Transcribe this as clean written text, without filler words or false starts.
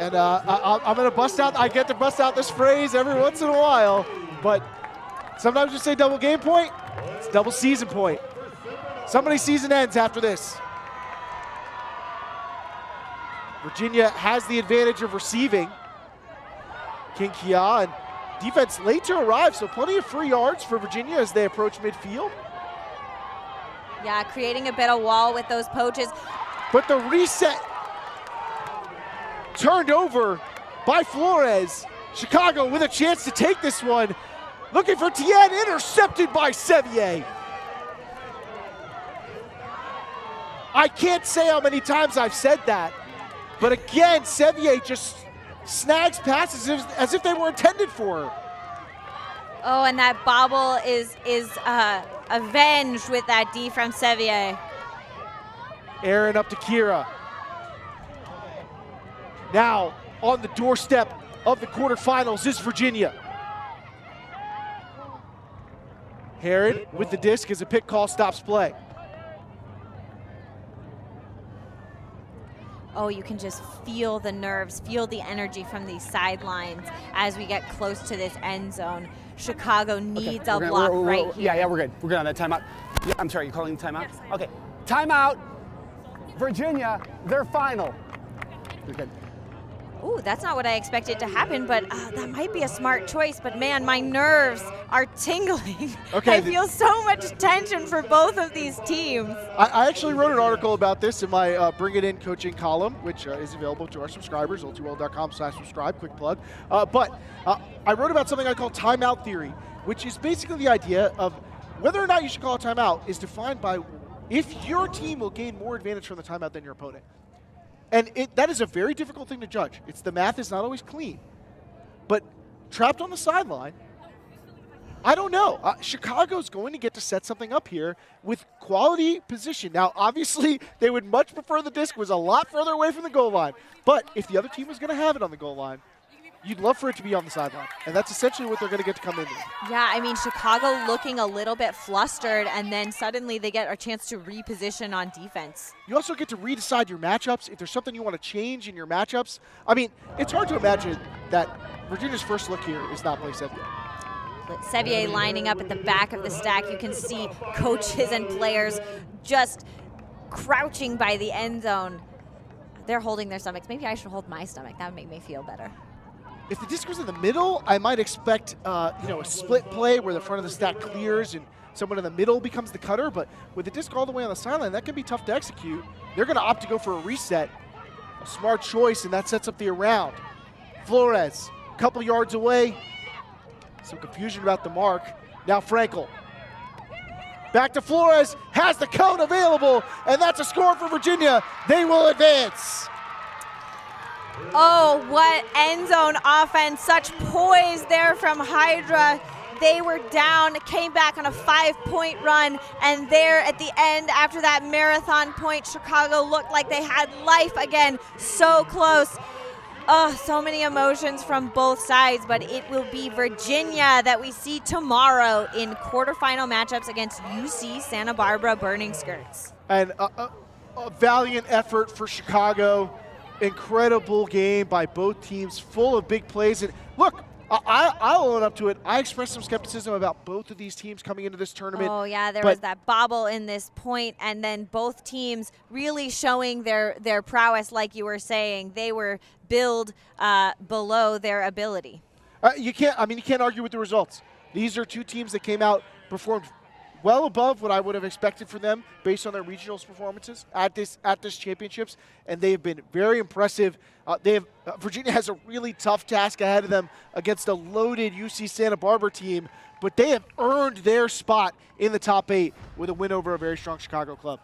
And I'm going to bust out, I get to bust out this phrase every once in a while, but sometimes you say double game point, it's double season point. Somebody's season ends after this. Virginia has the advantage of receiving. King Kia and defense late to arrive, so plenty of free yards for Virginia as they approach midfield. Yeah, creating a bit of wall with those poaches. But the reset turned over by Flores. Chicago with a chance to take this one. Looking for Tien, intercepted by Sevier. I can't say how many times I've said that, but again, Sevier just snags passes as if they were intended for her. Oh, and that bobble is avenged with that D from Sevier. Aaron up to Kira. Now, on the doorstep of the quarterfinals is Virginia. Herod with the disc as a pick call stops play. Oh, you can just feel the nerves, feel the energy from these sidelines as we get close to this end zone. Chicago needs a block right here. Yeah, we're good. We're good on that timeout. Yeah, I'm sorry, you're calling timeout? Yes. Okay, timeout. Virginia, their final. You're good. Ooh, that's not what I expected to happen, but that might be a smart choice. But man, my nerves are tingling. Okay, I feel so much tension for both of these teams. I actually wrote an article about this in my Bring It In coaching column, which is available to our subscribers, ultiworld.com/subscribe, quick plug. But I wrote about something I call timeout theory, which is basically the idea of whether or not you should call a timeout is defined by if your team will gain more advantage from the timeout than your opponent. And that is a very difficult thing to judge. The math is not always clean. But trapped on the sideline, I don't know. Chicago's going to get to set something up here with quality position. Now, obviously, they would much prefer the disc was a lot further away from the goal line. But if the other team was going to have it on the goal line, you'd love for it to be on the sideline. And that's essentially what they're going to get to come into. Yeah, I mean, Chicago looking a little bit flustered, and then suddenly they get a chance to reposition on defense. You also get to redecide your matchups. If there's something you want to change in your matchups. I mean, it's hard to imagine that Virginia's first look here is not play Sevier. Sevier lining up at the back of the stack. You can see coaches and players just crouching by the end zone. They're holding their stomachs. Maybe I should hold my stomach. That would make me feel better. If the disc was in the middle, I might expect a split play where the front of the stack clears and someone in the middle becomes the cutter. But with the disc all the way on the sideline, that can be tough to execute. They're going to opt to go for a reset. A smart choice, and that sets up the around. Flores, a couple yards away. Some confusion about the mark. Now Frankel. Back to Flores, has the cone available, and that's a score for Virginia. They will advance. Oh, what end zone offense. Such poise there from Hydra. They were down, came back on a 5-point run, and there at the end, after that marathon point, Chicago looked like they had life again. So close. Oh, so many emotions from both sides, but it will be Virginia that we see tomorrow in quarterfinal matchups against UC Santa Barbara Burning Skirts. And a valiant effort for Chicago. Incredible game by both teams, full of big plays. And look, I'll own up to it. I expressed some skepticism about both of these teams coming into this tournament. Oh, yeah, there was that bobble in this point, and then both teams really showing their prowess, like you were saying. They were billed below their ability. You can't argue with the results. These are two teams that came out, performed well above what I would have expected from them based on their regionals performances at this championships, and they have been very impressive. Virginia has a really tough task ahead of them against a loaded UC Santa Barbara team, but they have earned their spot in the top 8 with a win over a very strong Chicago club.